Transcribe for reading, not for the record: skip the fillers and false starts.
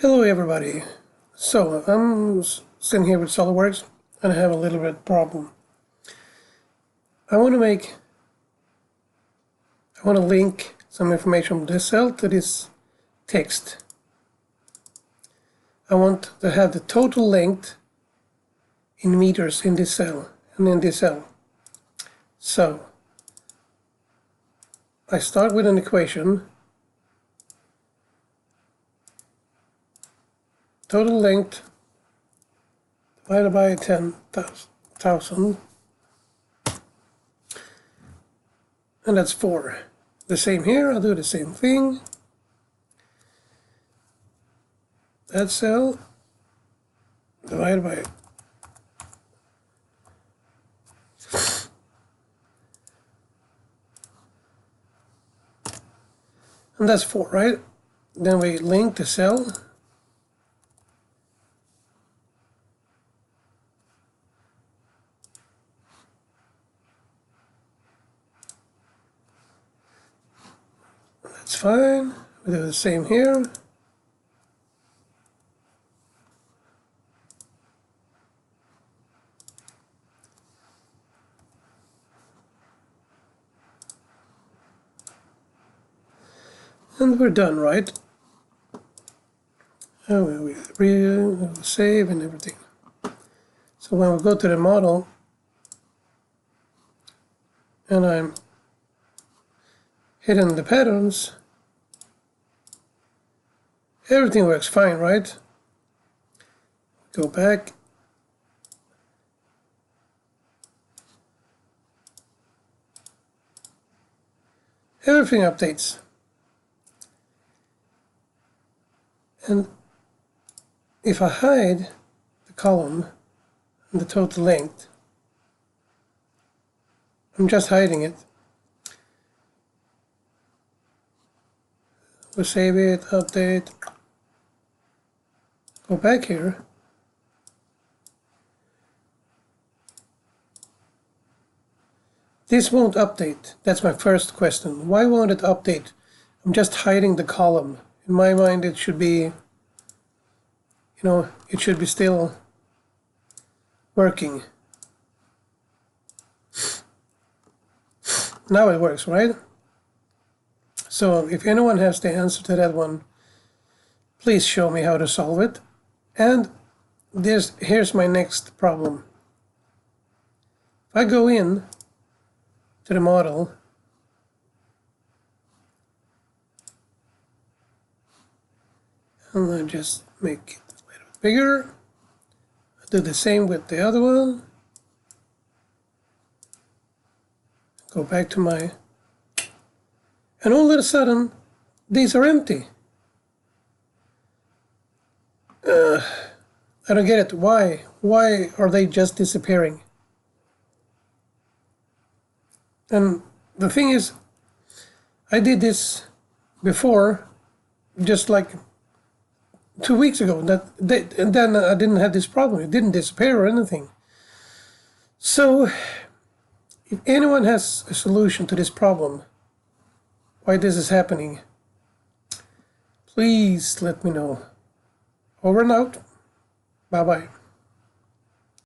Hello everybody. So I'm sitting here with SolidWorks and I have a little bit problem. I want to link some information from this cell to this text. I want to have the total length in meters in this cell and in this cell. So I start with an equation. Total length divided by 10,000, and that's 4. The same here, I'll do the same thing. That cell divided by and that's 4, right? Then we link the cell. That's fine. We do the same here. And we're done, right? And we save and everything. So when we go to the model, and I'm hitting the patterns, everything works fine, right? Go back. Everything updates. And if I hide the column and the total length, I'm just hiding it. We'll save it, update, go back here. This won't update. That's my first question. Why won't it update? I'm just hiding the column. In my mind, it should be, it should be still working. Now it works, right? So if anyone has the answer to that one, please show me how to solve it. And here's my next problem. If I go in to the model, and I just make it a little bit bigger. I do the same with the other one. Go back to my, and all of a sudden, these are empty. I don't get it. Why? Why are they just disappearing? And the thing is, I did this before, just like 2 weeks ago, and then I didn't have this problem. It didn't disappear or anything. So, if anyone has a solution to this problem, why this is happening, please let me know. Over and out. Bye-bye.